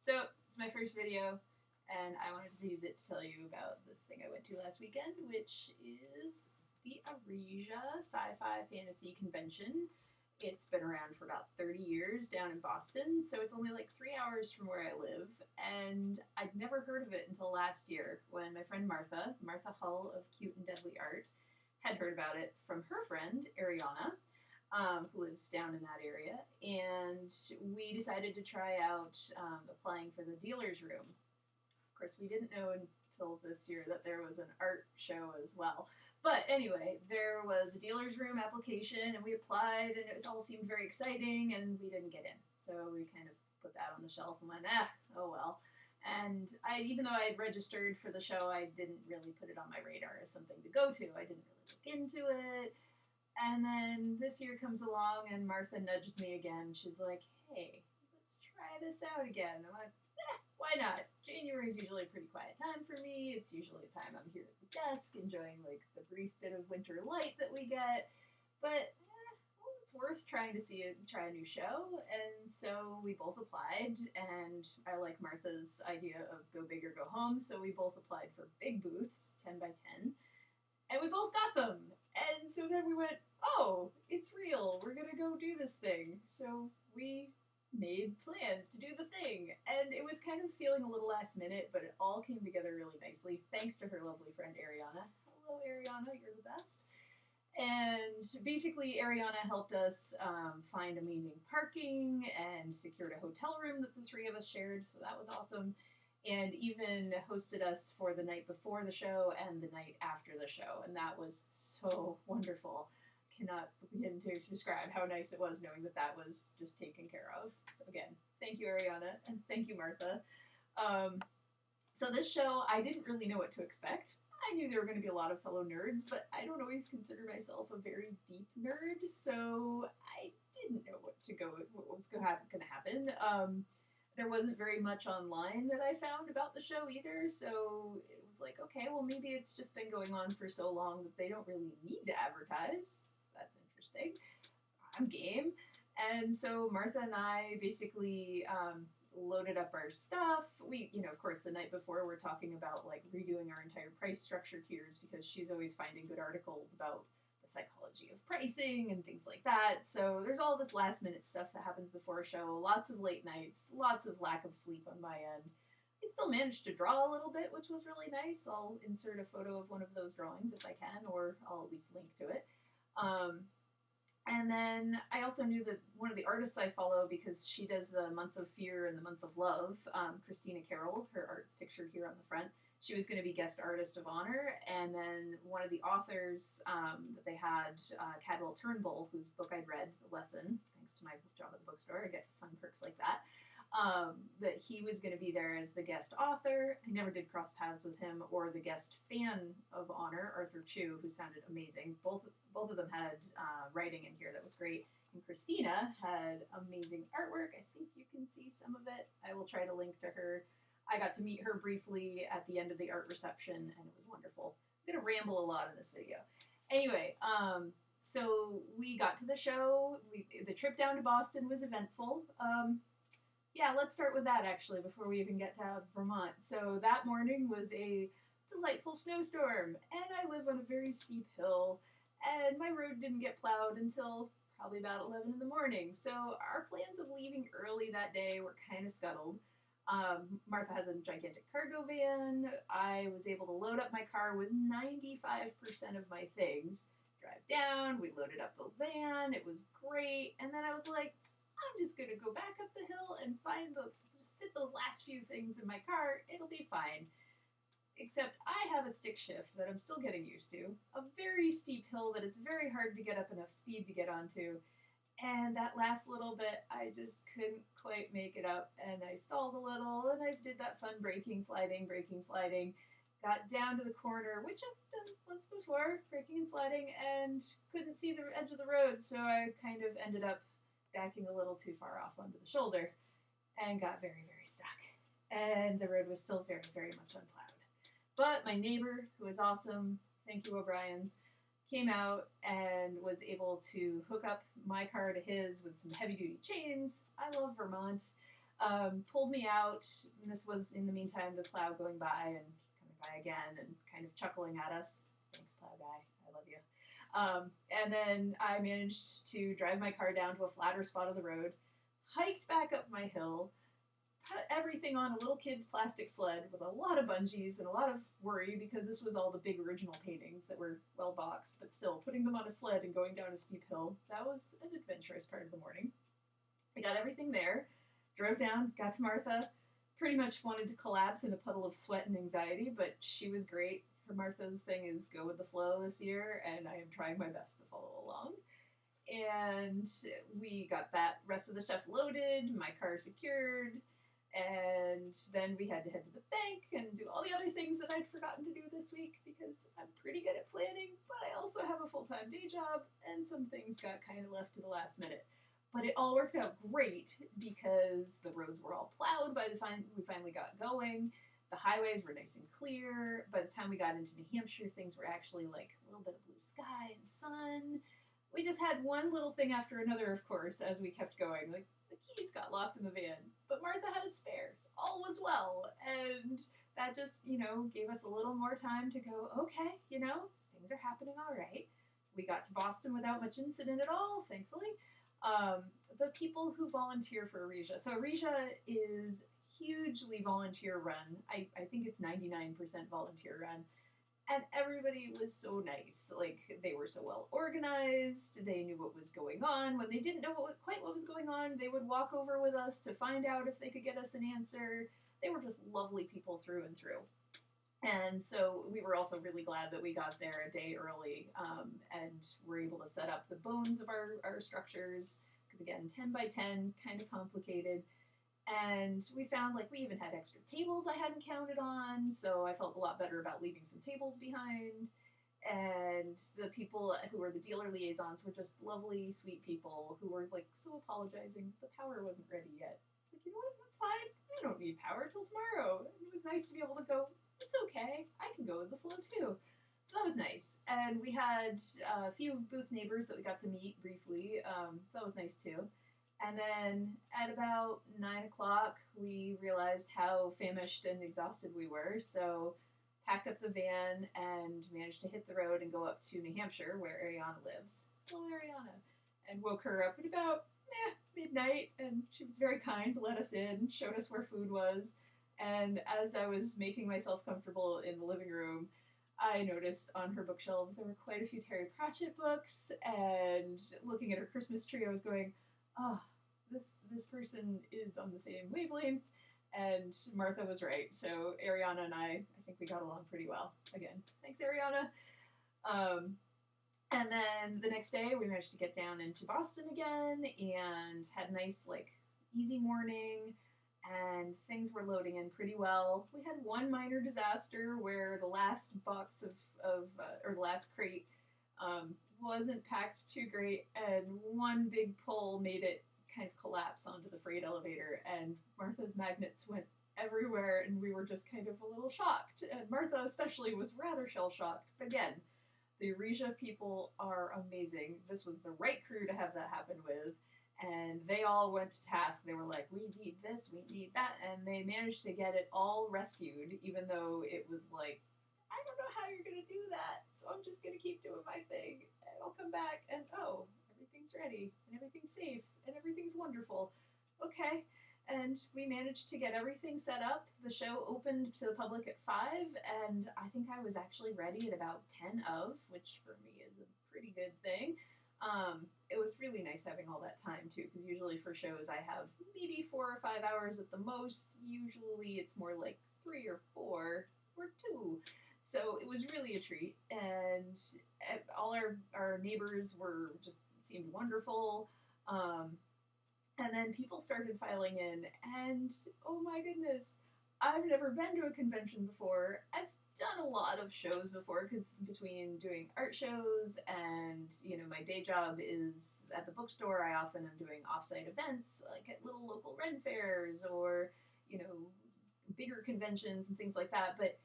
So it's my first video, and I wanted to use it to tell you about this thing I went to last weekend, which is the Arisia Sci-Fi Fantasy Convention. It's been around for about 30 years down in Boston, so it's only like 3 hours from where I live, and I'd never heard of it until last year when my friend Martha Hull of Cute and Deadly Art, had heard about it from her friend Ariana, who lives down in that area, and we decided to try out applying for the dealer's room. Of course, we didn't know until this year that there was an art show as well. But anyway, there was a dealer's room application, and we applied, and it all seemed very exciting, and we didn't get in. So we kind of put that on the shelf and went, oh well. And even though I had registered for the show, I didn't really put it on my radar as something to go to. I didn't really look into it. And then this year comes along, and Martha nudged me again. She's like, hey, let's try this out again. I'm like, why not? January is usually a pretty quiet time for me. It's usually a time I'm here at the desk enjoying like the brief bit of winter light that we get. But well, it's worth trying to try a new show. And so we both applied, and I like Martha's idea of go big or go home. So we both applied for big booths, 10 by 10. And we both got them. And so then we went, oh, it's real. We're going to go do this thing. So we made plans to do the thing. And it was kind of feeling a little last minute, but it all came together really nicely thanks to her lovely friend Ariana. Hello, Ariana. You're the best. And basically, Ariana helped us find amazing parking and secured a hotel room that the three of us shared. So that was awesome. And even hosted us for the night before the show and the night after the show. And that was so wonderful. Cannot begin to describe how nice it was knowing that that was just taken care of. So again, thank you, Ariana, and thank you, Martha. So this show, I didn't really know what to expect. I knew there were going to be a lot of fellow nerds, but I don't always consider myself a very deep nerd, so I didn't know what was going to happen. There wasn't very much online that I found about the show either, so it was like, okay, well, maybe it's just been going on for so long that they don't really need to advertise. That's interesting. I'm game. And so Martha and I basically loaded up our stuff. We, of course, the night before we're talking about like redoing our entire price structure tiers because she's always finding good articles about the psychology of pricing and things like that. So there's all this last minute stuff that happens before a show, lots of late nights, lots of lack of sleep on my end. I still managed to draw a little bit, which was really nice. I'll insert a photo of one of those drawings if I can, or I'll at least link to it. And then I also knew that one of the artists I follow, because she does the Month of Fear and the Month of Love, Christina Carroll, her art's pictured here on the front, she was going to be guest artist of honor. And then one of the authors that they had, Cadwell Turnbull, whose book I'd read, The Lesson, thanks to my job at the bookstore, I get fun perks like that, that he was going to be there as the guest author. I never did cross paths with him, or the guest fan of honor, Arthur Chu, who sounded amazing. Both of them had writing in here that was great. And Christina had amazing artwork. I think you can see some of it. I will try to link to her. I got to meet her briefly at the end of the art reception, and it was wonderful. I'm going to ramble a lot in this video. Anyway, so we got to the show. The trip down to Boston was eventful. Yeah, let's start with that, actually, before we even get to Vermont. So that morning was a delightful snowstorm, and I live on a very steep hill, and my road didn't get plowed until probably about 11 in the morning. So our plans of leaving early that day were kind of scuttled. Martha has a gigantic cargo van. I was able to load up my car with 95% of my things, drive down, we loaded up the van, it was great, and then I was like, I'm just going to go back up the hill and just fit those last few things in my car, it'll be fine. Except I have a stick shift that I'm still getting used to, a very steep hill that it's very hard to get up enough speed to get onto, and that last little bit, I just couldn't quite make it up, and I stalled a little, and I did that fun braking, sliding, got down to the corner, which I've done once before, braking and sliding, and couldn't see the edge of the road, so I kind of ended up backing a little too far off onto the shoulder, and got very, very stuck, and the road was still very, very much unplowed. But my neighbor, who was awesome, thank you, O'Brien's, came out and was able to hook up my car to his with some heavy-duty chains. I love Vermont. pulled me out. And this was, in the meantime, the plow going by and coming by again and kind of chuckling at us. Thanks, plow guy. I love you. And then I managed to drive my car down to a flatter spot of the road, hiked back up my hill, put everything on a little kid's plastic sled with a lot of bungees and a lot of worry because this was all the big original paintings that were well boxed, but still putting them on a sled and going down a steep hill, that was an adventurous part of the morning. I got everything there, drove down, got to Martha, pretty much wanted to collapse in a puddle of sweat and anxiety, but she was great. Her Martha's thing is go with the flow this year, and I am trying my best to follow along. And we got that rest of the stuff loaded, my car secured, and then we had to head to the bank and do all the other things that I'd forgotten to do this week because I'm pretty good at planning, but I also have a full-time day job, and some things got kind of left to the last minute. But it all worked out great because the roads were all plowed by the time we finally got going. The highways were nice and clear. By the time we got into New Hampshire, things were actually like a little bit of blue sky and sun. We just had one little thing after another, of course, as we kept going. Like, the keys got locked in the van, but Martha had a spare. All was well. And that just, gave us a little more time to go, okay, things are happening all right. We got to Boston without much incident at all, thankfully. The people who volunteer for Arisia. So Arisia is hugely volunteer run. I think it's 99% volunteer run. And everybody was so nice. Like, they were so well organized. They knew what was going on. When they didn't know quite what was going on, they would walk over with us to find out if they could get us an answer. They were just lovely people through and through. And so we were also really glad that we got there a day early and were able to set up the bones of our structures. Because again, 10 by 10, kind of complicated. And we found, we even had extra tables I hadn't counted on, so I felt a lot better about leaving some tables behind. And the people who were the dealer liaisons were just lovely, sweet people who were, so apologizing. The power wasn't ready yet. You know what? That's fine. I don't need power till tomorrow. And it was nice to be able to go, it's okay. I can go with the flow, too. So that was nice. And we had a few booth neighbors that we got to meet briefly. So that was nice, too. And then at about 9 o'clock, we realized how famished and exhausted we were, so packed up the van and managed to hit the road and go up to New Hampshire, where Ariana lives. Hello, Ariana. And woke her up at about midnight, and she was very kind to let us in, showed us where food was, and as I was making myself comfortable in the living room, I noticed on her bookshelves there were quite a few Terry Pratchett books, and looking at her Christmas tree, I was going, oh, this person is on the same wavelength, and Martha was right. So Ariana and I think we got along pretty well. Again, thanks, Ariana. And then the next day, we managed to get down into Boston again, and had a nice, easy morning, and things were loading in pretty well. We had one minor disaster where the last box or the last crate wasn't packed too great, and one big pull made it kind of collapse onto the freight elevator, and Martha's magnets went everywhere, and we were just kind of a little shocked. And Martha especially was rather shell-shocked. But again, the Arisia people are amazing. This was the right crew to have that happen with, and they all went to task. They were like, we need this, we need that, and they managed to get it all rescued, even though it was I don't know how you're going to do that, so I'm just going to keep doing my thing, and I'll come back, and everything's ready, and everything's safe, and everything's wonderful. Okay, and we managed to get everything set up. The show opened to the public at 5, and I think I was actually ready at about 10 of, which for me is a pretty good thing. It was really nice having all that time, too, because usually for shows I have maybe 4 or 5 hours at the most. Usually it's more like 3 or 4 or 2. So it was really a treat, and all our neighbors seemed wonderful, and then people started filing in, and oh my goodness, I've never been to a convention before. I've done a lot of shows before, because between doing art shows and, my day job is at the bookstore, I often am doing off-site events, at little local Ren fairs, or, bigger conventions and things like that, but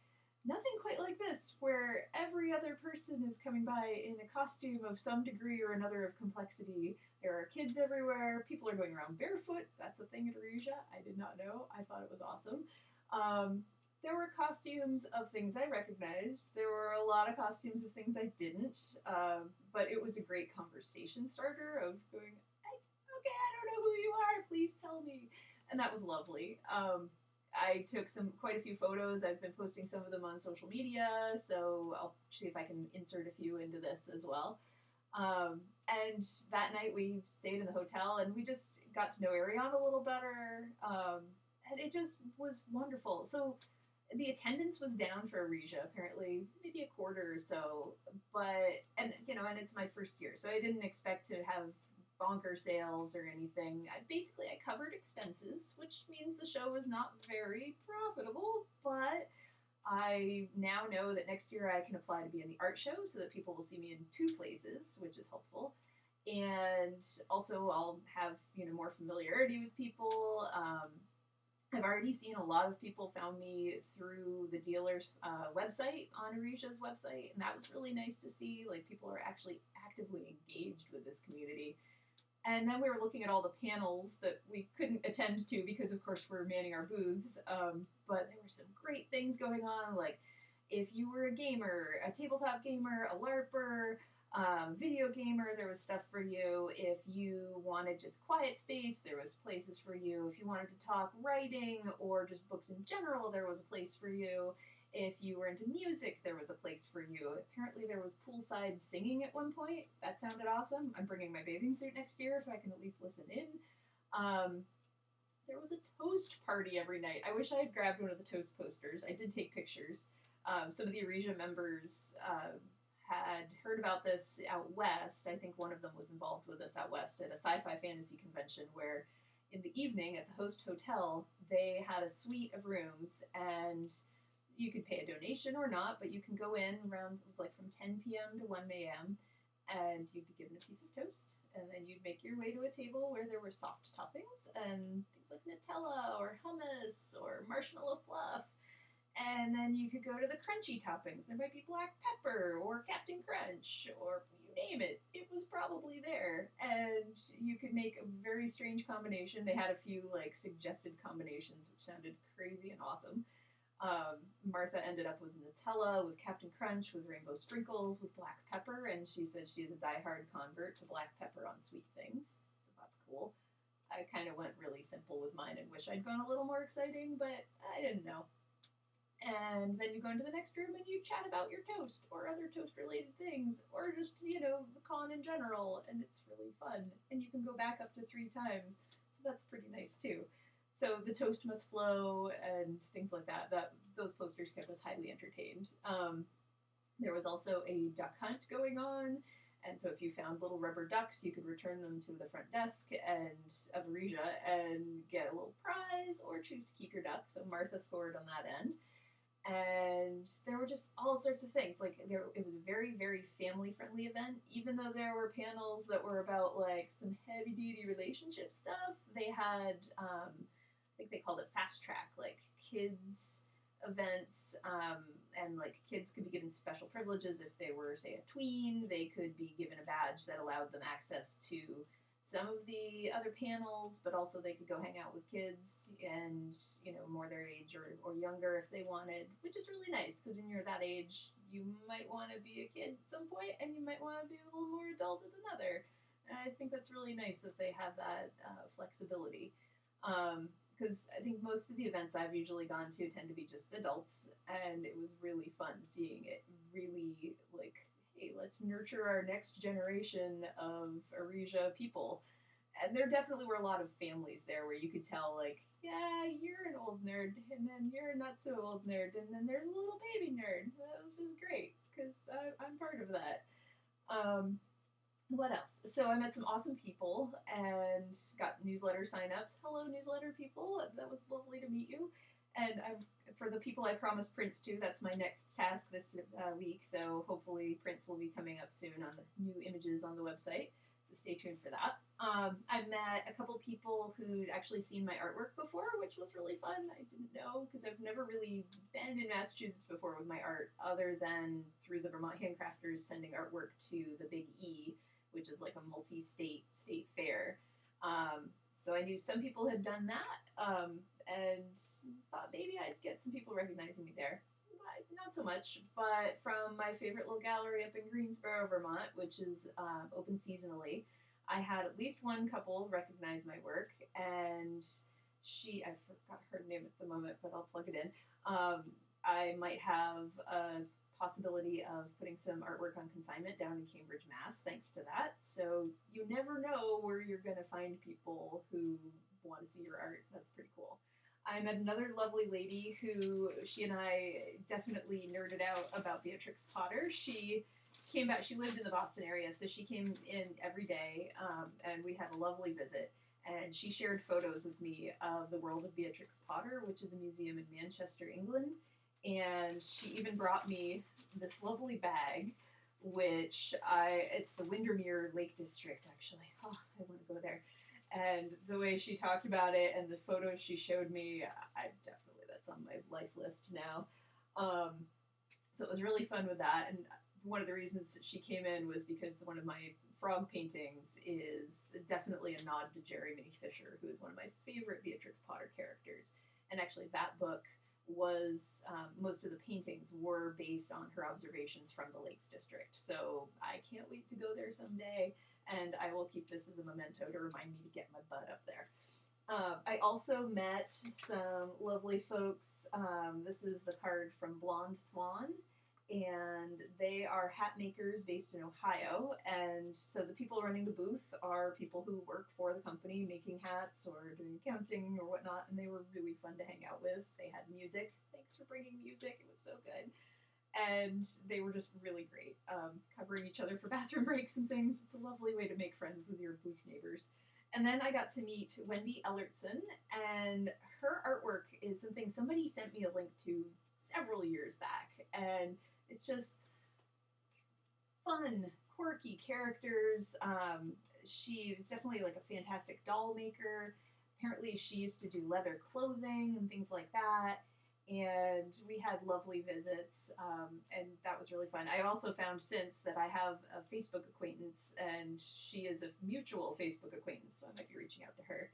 nothing quite like this, where every other person is coming by in a costume of some degree or another of complexity. There are kids everywhere. People are going around barefoot. That's a thing at Arisia. I did not know. I thought it was awesome. Um, there were costumes of things I recognized. There were a lot of costumes of things I didn't. But it was a great conversation starter of going, okay, I don't know who you are. Please tell me. And that was lovely. I took quite a few photos. I've been posting some of them on social media, so I'll see if I can insert a few into this as well. And that night we stayed in the hotel and we just got to know Ariana a little better. And it just was wonderful. So the attendance was down for Arisia, apparently maybe a quarter or so. But, and it's my first year, so I didn't expect to have bonker sales or anything. I covered expenses, which means the show was not very profitable, but I now know that next year I can apply to be in the art show so that people will see me in two places, which is helpful. And also I'll have, more familiarity with people. I've already seen a lot of people found me through the dealer's website on Arisia's website, and that was really nice to see. Like, people are actually actively engaged with this community. And then we were looking at all the panels that we couldn't attend to because, of course, we're manning our booths. But there were some great things going on, like if you were a gamer, a tabletop gamer, a LARPer, video gamer, there was stuff for you. If you wanted just quiet space, there was places for you. If you wanted to talk writing or just books in general, there was a place for you. If you were into music, there was a place for you. Apparently there was poolside singing at one point. That sounded awesome. I'm bringing my bathing suit next year if I can at least listen in. There was a toast party every night. I wish I had grabbed one of the toast posters. I did take pictures. Some of the Arisia members had heard about this out west. I think one of them was involved with us out west at a Sci-Fi Fantasy convention where in the evening at the host hotel, they had a suite of rooms, and you could pay a donation or not, but you can go in around, it was like from 10 p.m. to 1 a.m., and you'd be given a piece of toast, and then you'd make your way to a table where there were soft toppings and things like Nutella or hummus or marshmallow fluff. And then you could go to the crunchy toppings. There might be black pepper or Captain Crunch or you name it. It was probably there. And you could make a very strange combination. They had a few like suggested combinations which sounded crazy and awesome. Martha ended up with Nutella, with Captain Crunch, with rainbow sprinkles, with black pepper, and she said she's a diehard convert to black pepper on sweet things. So that's cool. I kind of went really simple with mine and wish I'd gone a little more exciting, but I didn't know. And then you go into the next room and you chat about your toast or other toast related things or just, the con in general, and it's really fun. And you can go back up to 3 times, so that's pretty nice too. So the toast must flow and things like that. Those posters kept us highly entertained. There was also a duck hunt going on, and so if you found little rubber ducks, you could return them to the front desk of Arisia and get a little prize or choose to keep your duck. So Martha scored on that end. And there were just all sorts of things. Like it was a very, very family-friendly event. Even though there were panels that were about like some heavy-duty relationship stuff, they had, I think they called it fast track, like kids events, and like kids could be given special privileges if they were, say, a tween. They could be given a badge that allowed them access to some of the other panels, but also they could go hang out with kids and, more their age or younger if they wanted, which is really nice because when you're that age, you might want to be a kid at some point and you might want to be a little more adult at another. And I think that's really nice that they have that flexibility. Because I think most of the events I've usually gone to tend to be just adults, and it was really fun seeing it really, like, hey, let's nurture our next generation of Arisia people. And there definitely were a lot of families there where you could tell, like, yeah, you're an old nerd, and then you're a not-so-old nerd, and then there's a little baby nerd. That was just great, because I'm part of that. What else? So I met some awesome people and got newsletter signups. Hello, newsletter people. That was lovely to meet you. And for the people I promised prints to, that's my next task this week. So hopefully prints will be coming up soon on the new images on the website. stay tuned for that. I met a couple people who'd actually seen my artwork before, which was really fun. I didn't know because I've never really been in Massachusetts before with my art, other than through the Vermont Handcrafters sending artwork to the Big E, which is like a multi-state state fair. So I knew some people had done that, and thought maybe I'd get some people recognizing me there. Not so much, but from my favorite little gallery up in Greensboro, Vermont, which is open seasonally, I had at least one couple recognize my work, and I forgot her name at the moment, but I'll plug it in. I might have a possibility of putting some artwork on consignment down in Cambridge, Mass, thanks to that. So you never know where you're going to find people who want to see your art. That's pretty cool. I met another lovely lady who she and I definitely nerded out about Beatrix Potter. She came back, she lived in the Boston area, so she came in every day, and we had a lovely visit. And she shared photos with me of the World of Beatrix Potter, which is a museum in Manchester, England. And she even brought me this lovely bag, which it's the Windermere Lake District, actually. Oh, I want to go there. And the way she talked about it and the photos she showed me, that's on my life list now. So it was really fun with that. And one of the reasons she came in was because one of my frog paintings is definitely a nod to Jerry Minnie Fisher, who is one of my favorite Beatrix Potter characters. And actually that book was, most of the paintings were based on her observations from the Lakes District. So I can't wait to go there someday. And I will keep this as a memento to remind me to get my butt up there. I also met some lovely folks. This is the card from Blonde Swan, and they are hat makers based in Ohio. And so the people running the booth are people who work for the company making hats or doing accounting or whatnot, and they were really fun to hang out with. They had music. Thanks for bringing music. It was so good. And they were just really great, covering each other for bathroom breaks and things. It's a lovely way to make friends with your booth neighbors. And then I got to meet Wendy Ellertson, and her artwork is something somebody sent me a link to several years back. And it's just fun, quirky characters. She's definitely like a fantastic doll maker. Apparently she used to do leather clothing and things like that. And we had lovely visits, and that was really fun. I also found since that I have a Facebook acquaintance, and she is a mutual Facebook acquaintance, so I might be reaching out to her.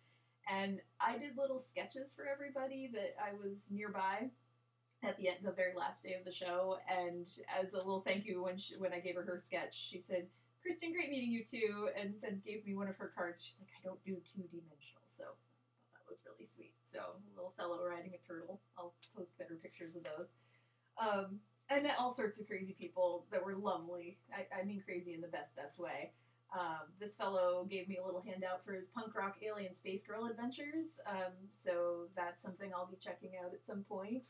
And I did little sketches for everybody that I was nearby at the very last day of the show, and as a little thank you, when I gave her sketch, she said, "Kristin, great meeting you too," and then gave me one of her cards. She's like, "I don't do two-dimensional," so was really sweet. So a little fellow riding a turtle. I'll post better pictures of those. I met all sorts of crazy people that were lovely. I mean crazy in the best way. This fellow gave me a little handout for his punk rock alien space girl adventures. So that's something I'll be checking out at some point.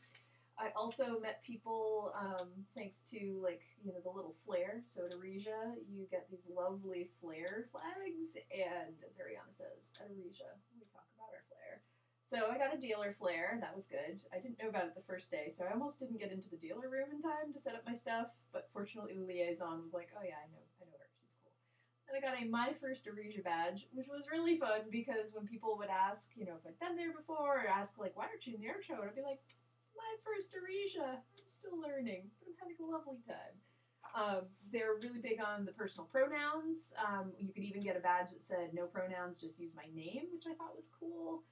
I also met people, thanks to, the little flare. So at Arisia, you get these lovely flare flags, and as Ariana says, at Arisia, we talk about our flare. So I got a dealer flare, that was good. I didn't know about it the first day, so I almost didn't get into the dealer room in time to set up my stuff, but fortunately the liaison was like, "Oh yeah, I know her, she's cool." And I got a My First Arisia badge, which was really fun, because when people would ask, if I'd been there before, or ask, "Why aren't you in the art show?" I'd be like, "My first Arisia. I'm still learning, but I'm having a lovely time." They're really big on the personal pronouns. You could even get a badge that said "No pronouns, just use my name," which I thought was cool.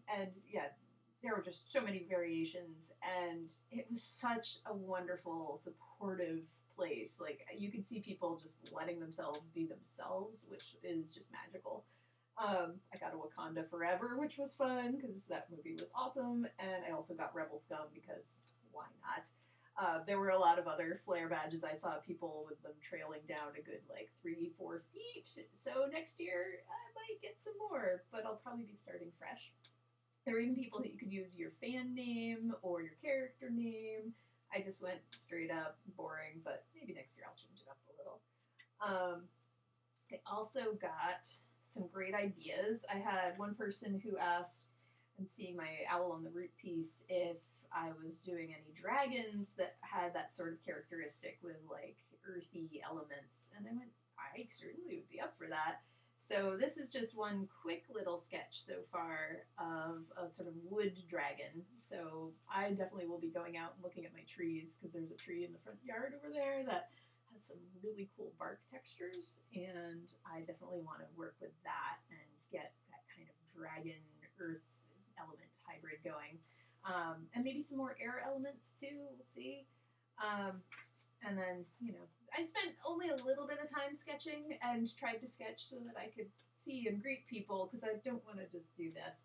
And yeah, there were just so many variations, and it was such a wonderful, supportive place. You could see people just letting themselves be themselves, which is just magical. I got a Wakanda Forever, which was fun, because that movie was awesome, and I also got Rebel Scum, because why not? There were a lot of other flare badges. I saw people with them trailing down a good, 3-4 feet, so next year I might get some more, but I'll probably be starting fresh. There were even people that you could use your fan name or your character name. I just went straight up, boring, but maybe next year I'll change it up a little. I also got some great ideas. I had one person who asked, and seeing my Owl on the Root piece, if I was doing any dragons that had that sort of characteristic with earthy elements. And I went, I certainly would be up for that. So this is just one quick little sketch so far of a sort of wood dragon. So I definitely will be going out and looking at my trees because there's a tree in the front yard over there that has some really cool bark textures, and I definitely want to work with that and get that kind of dragon earth element hybrid going. And maybe some more air elements too, we'll see. And then, I spent only a little bit of time sketching and tried to sketch so that I could see and greet people because I don't want to just do this.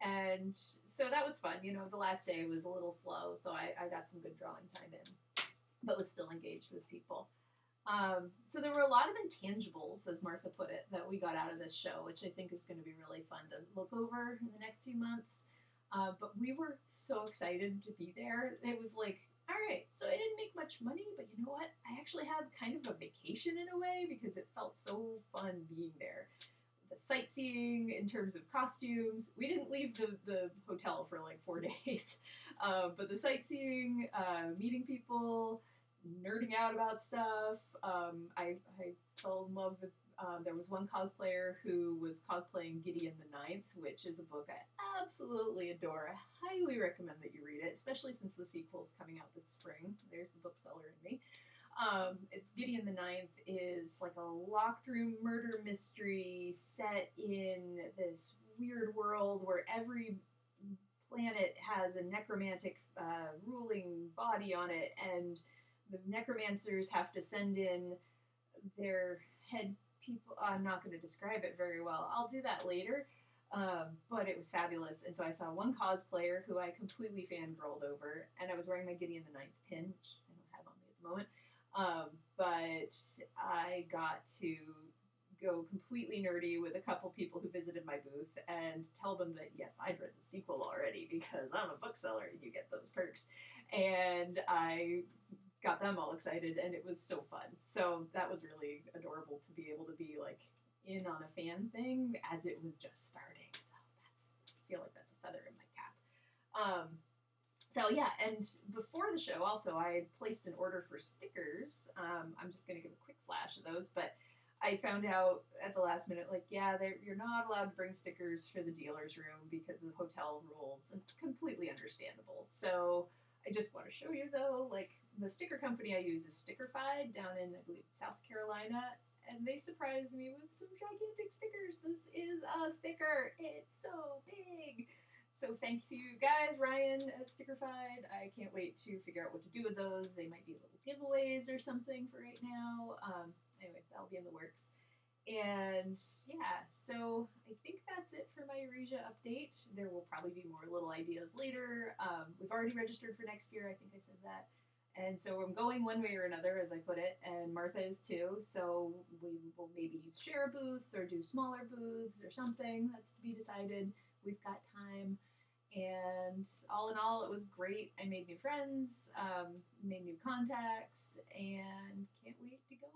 And so that was fun. The last day was a little slow, so I got some good drawing time in, but was still engaged with people. So there were a lot of intangibles, as Martha put it, that we got out of this show, which I think is going to be really fun to look over in the next few months. But we were so excited to be there. It was like, all right, so I didn't make much money, but you know what? I actually had kind of a vacation in a way because it felt so fun being there. The sightseeing in terms of costumes. We didn't leave the hotel for like 4 days. But the sightseeing, meeting people, nerding out about stuff. I fell in love with, there was one cosplayer who was cosplaying Gideon the Ninth, which is a book I absolutely adore. I highly recommend that you read it, especially since the sequel's coming out this spring. There's the bookseller in me. It's Gideon the Ninth is like a locked room murder mystery set in this weird world where every planet has a necromantic ruling body on it, and the necromancers have to send in their head people. I'm not going to describe it very well. I'll do that later. But it was fabulous. And so I saw one cosplayer who I completely fangirled over, and I was wearing my Gideon the Ninth pin, which I don't have on me at the moment. But I got to go completely nerdy with a couple people who visited my booth and tell them that, yes, I'd read the sequel already because I'm a bookseller and you get those perks. And I got them all excited, and it was so fun. So that was really adorable to be able to be like in on a fan thing as it was just starting. So I feel like that's a feather in my cap. So yeah, and before the show also I placed an order for stickers. I'm just going to give a quick flash of those, but I found out at the last minute, like, yeah, you're not allowed to bring stickers for the dealer's room because of hotel rules, and completely understandable. So I just want to show you, though, like, the sticker company I use is Stickerfied down in, I believe, South Carolina, and they surprised me with some gigantic stickers. This is a sticker. It's so big. So thanks to you guys, Ryan at Stickerfied. I can't wait to figure out what to do with those. They might be little giveaways or something for right now. Anyway, that'll be in the works. And yeah, so I think that's it for my Arisia update. There will probably be more little ideas later. We've already registered for next year. I think I said that. And so I'm going one way or another, as I put it, and Martha is too. So we will maybe share a booth or do smaller booths or something. That's to be decided. We've got time. And all in all, it was great. I made new friends, made new contacts, and can't wait to go